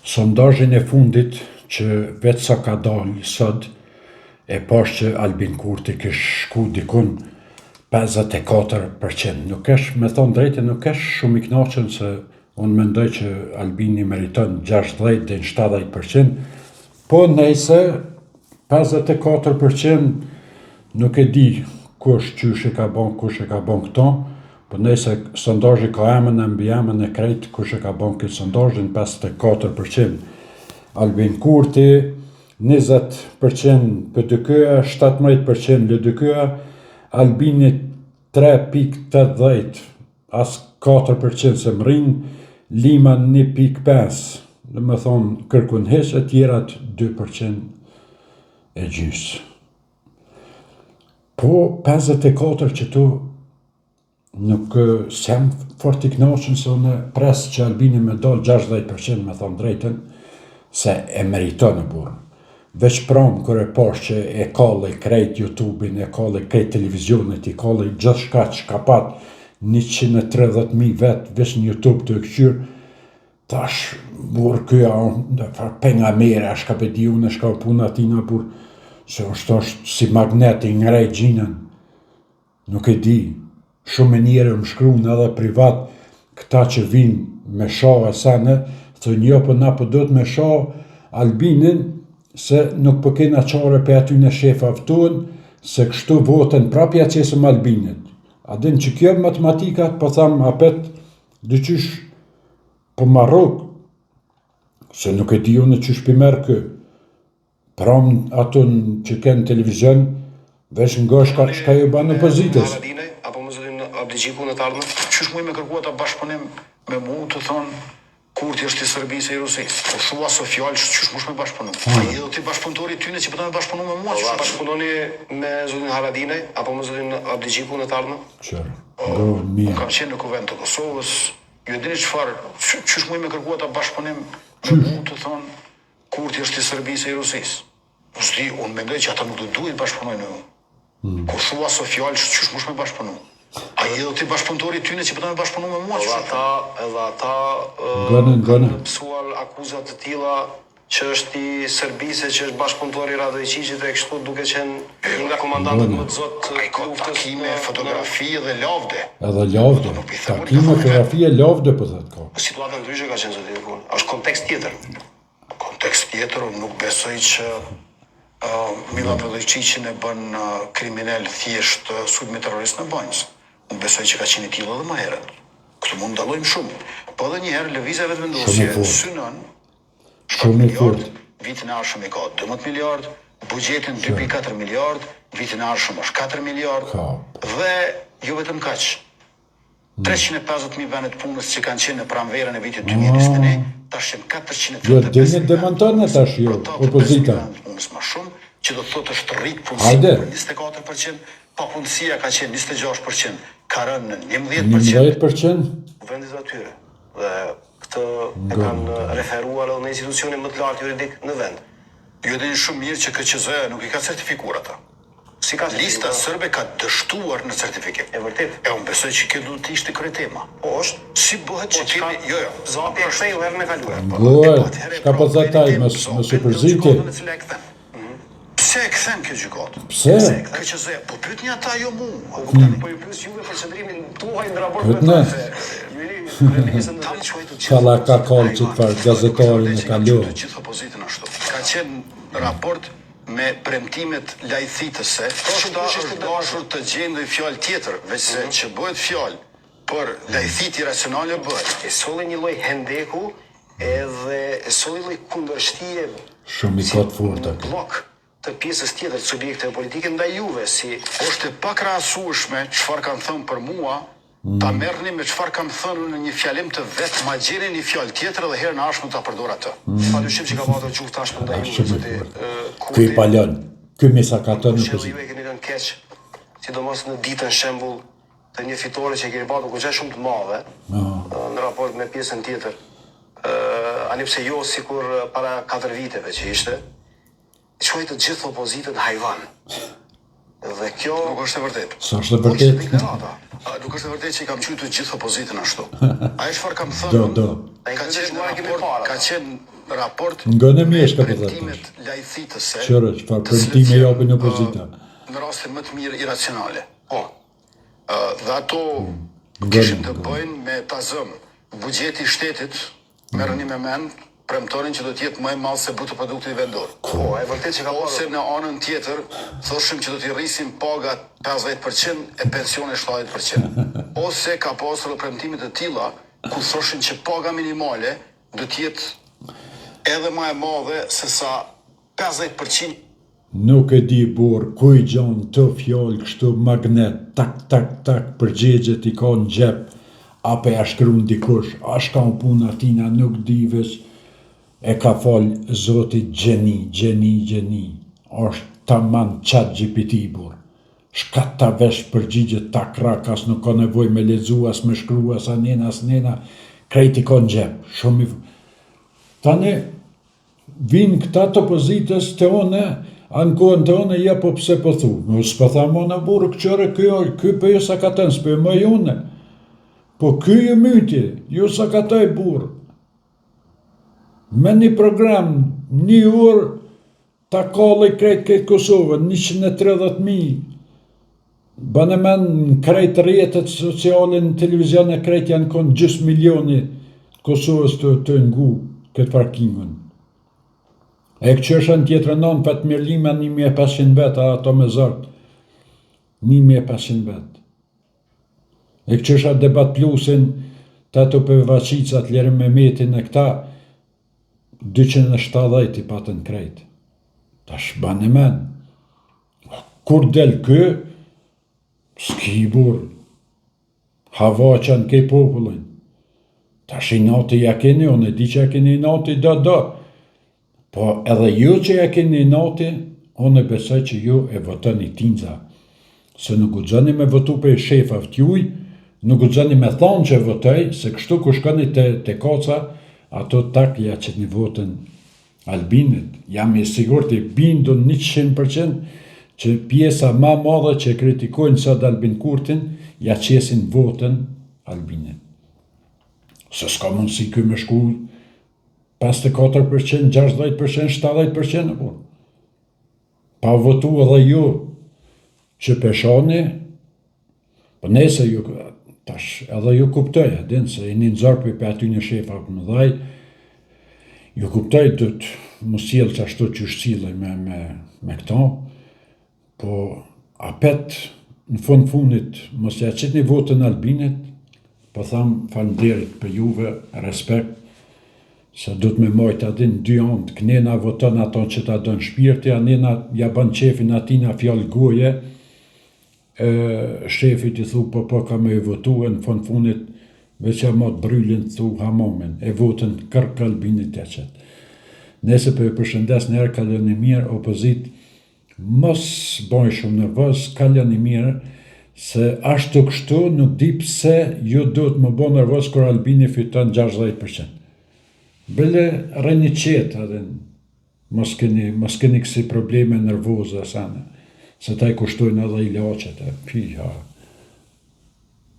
Sondazhin e fundit që vetë sa ka dalë sot, e pash që Albin Kurti kish shku dikun 54%. Nuk esh, me thonë drejtë, nuk esh shumë i knaqen se unë mendoj që Albini meriton 60 dhe 70%, po nejse 54% nuk e di kush qysh e ka bon, kush e ka bon këto, po nejse sondazhi ka emën e mbi emën e krejt kush e ka bon këtë sondazhin 54%. Albin Kurti 20% PDK-a, 17% LDK-a, Albini 3.80, as 4% se më rinë, Lima 1.5, dhe me thonë kërkun hes, e tjerat 2% e gjysë. Po 54 që tu nuk sem fort i knaqen se unë pres që Albini me dalë 60% me thonë drejten, se e meriton e burë. Veç pramë kër e pash që e kallë krejt YouTube-in, e kallë krejt televizionit, e kallë gjithë shka që ka pat 130.000 vetë veç në YouTube të e këqyrë, tash burë këja penga mere, a shka pedi unë, shka puna tina burë, se është si magnet i ngrejt gjinën, nuk e di, shumë e njere më shkruun edhe privat, këta që vinë me shoh e sene, thënë jo, po na po do të me shoh Albinin, se nuk po kena qare për aty në shef aftun, se kështu voten prapja qesëm Albinit. A din që kjo matematika, po thamë apet, dyqysh po marrok, se nuk e di unë qysh për merë kë. Pram atun që kënë televizion, vesh nga shka ju banë opozitës. Apo më zërin abdigjiku në të ardhme, qysh muj me kërkuat a bashkëpunim me mu të thonë Kurti është i Serbisë e i Rusisë. Po shua so fjallë që qysh mush me bashkëpunu. A i edhe ti bashkëpunëtori tyne që pëta me bashkëpunu me mua. Bashkëpunoni me zotin Haradinaj, apo me zotin abdigjiku në të ardhme? Qërë, Unë kam qenë në kuvend të Kosovës, ju e dini qëfar, qysh muj me kërkuat a bashkëpunim me mu të thonë Kurti është i Serbisë e i Rusisë. Zdi, unë mendoj që ata nuk duhet bashkëpunojnë me mu. Ko shua so fjallë që qysh mush me bashkëpunu. A i edhe ti bashkëpunëtori tyne që pëta me bashkëpunu me mua. Edhe ata kanë pësuar akuzat të tilla që është i Serbisë, që është bashkëpunëtori Radojqiqit e kështu duke qenë një nga komandantët më të zotë luftës. Takime, fotografi dhe lavde. Edhe lavde. Takime, fotografi e lavde për të ka. Situata ndryshe ka qenë zotin Kun. Është kontekst tjetër. Kontekst tjetër, unë nuk besoj që Mila Radojqiqin e bën kriminal thjesht sulmi terrorist në banjës. Unë besoj që ka qenë i tillë edhe më herët. Këtu mund ndallojmë shumë. Po edhe një herë lëvizjeve të vendosje synon shumë i fort. Vitin e ardhshëm i ka 12 miliard, buxhetin 2.4 miliard, vitin e ardhshëm është 4 miliard dhe jo vetëm kaq. 350.000 vende të punës që kanë qenë në pranverën e vitit 2021, tash janë 435. Jo, dini demonton tash jo, opozita. Punës më shumë, që do të thotë është rrit punësia për 24%, papunësia ka qenë 26%, ka rënë në 11%. Vendit atyre. Dhe këtë e kanë referuar edhe në institucionin më të lartë juridik në vend. Ju dini shumë mirë që KQZ nuk i ka certifikuar ata. Si ka lista sërbe ka dështuar në certifikim. E vërtet. E unë besoj që kjo duhet të ishte kryetema. Po është, si bëhet që kemi, jo, zati e kthej herën e kaluar. Gohet, shka po zataj më superzitje. Pse e kthen kjo gjykatë? Pse? KQZ, po pyetni ata jo mu. Po ju pyes juve për qëndrimin tuaj në raport me ta. Qalla ka kallë që të farë gazetarin e kalohë. Gjithë opozitën ashtu. Ka qenë raport me premtimet lajthitëse, shta është dashur të gjendë fjalë tjetër, veçse që bëhet fjalë për lajthiti racionale bëhet. E solli një lloj hendeku edhe e solli lloj kundërshtie shumë i kot furta. Blok të pjesës tjetër të subjekteve politike ndaj juve, si është e pakrahasueshme çfarë kanë thënë për mua, ta merrni me çfarë kam thënë në një fjalim të vet, ma gjeni një fjalë tjetër dhe herën e ardhshme ta përdor atë. Padyshim që ka pasur gjuhë tashmë ndaj juve. Ky palon, ky mesakaton në pozitë. Ju e keni rënë keq, sidomos në ditën shembull të një fitore që keni pasur goxha shumë të madhe në raport me pjesën tjetër. Ani pse jo sikur para 4 viteve që ishte, quaj të gjithë opozitën hajvan. Dhe kjo nuk është e vërtetë. S'është e vërtetë. Nuk është e vërtetë që i kam qytë të gjithë opozitën ashtu. Ai çfarë kam thënë? Do. Ka qenë raport Ngënë mirë ka po premtimet lajthitëse Qërë, çfarë premtime japin opozita. në raste më të mirë iracionale. Po. Dhe ato kishin të bëjnë me tazëm. Buxheti i shtetit merrni me mend premtonin që do të jetë më i madh se bruto produkti vendor. Po, e vërtet që ka ose në anën tjetër thoshim që do t'i rrisim pagat 50% e pensionet 70%. Ose ka pasur premtime të tilla ku thoshin që paga minimale do të jetë edhe më e madhe se sa 50%. Nuk e di burr, ku i gjon të fjallë kështu magnet, tak, përgjegjet i ka në gjep, apo ja shkruan dikush, a shka u puna tina, nuk di veç, e ka falë Zoti gjeni, është taman chat GPT burr. Shka ta vesh përgjigjet ta krak, as nuk ka nevoj me lexu, as me shkru, as nena, krejt i ka në gjep, shumë i... Tani, vinë këta të opozitës të one, anë kohën të one, ja po pse po thu, në s'po tha mona burë, këqëre ky për ju sa ka të nësë, për më june, po ky ju myti, ju sa ka të e burë. Me një program, 1 orë, ta kalli krejt Kosovën, 130.000, banë men në krejt rjetet sociale në televizion e krejt janë konë 6 milioni Kosovës të ngu këtë parkingën. E këqëshën tjetër non për të mirlime 1.500 vetë, ato me zërtë, 1.500 vetë. E këqëshën debat plusin, të ato për vaqicat, ljerë me metin e këta, 270 i patën krejt. Ta shbanë men. Kur del kë, s'ki burë. Hava që në kej popullin. Ta shi nati ja keni, unë e di që ja keni nati do. Po edhe ju që ja keni nati, unë e besoj që ju e votoni tinza. Se nuk u gjeni me votu për shefaf t'juj, nuk u gjeni me thonë që votoj, se kështu ku shkoni te koca, ato tak ja që një votën Albinit. Jam i sigur të bindun 100% që pjesa ma madhe që kritikojnë sot Albin Kurtin, ja qesin votën Albinit. Se s'ka mundësi ky me shku 54%, 60%, 70%, pa votu edhe ju që peshoni, për nese ju, tash, edhe ju kuptoj, din se i një nëzarpi për aty një shefa për më dhaj, ju kuptoj të më sjellë që ashtu që shqile me këto, po apet në fundit, mos ja qit një votën Albinit, po tham falënderit për juve, respekt, se du të me mojt adin 2 anë, kënena voton ato që ta dënë shpirti, anena ja ban qefin atina fjallë goje, shefit i thu po ka me i votu, në fundit veç ja mot bryllin thu hamomen, e votën kërk Albinit e qëtë. Nese për përshëndes njerë kalon i mirë, opozit, mos bojnë shumë nervoz, kalon i mirë, se ashtu kështu nuk di pse ju duhet më bo nervoz kër Albini fiton 60%. Bele rreni qetë, edhe mos keni kësi probleme nervoze asane, se ta i kushtojnë edhe i laqet, piha.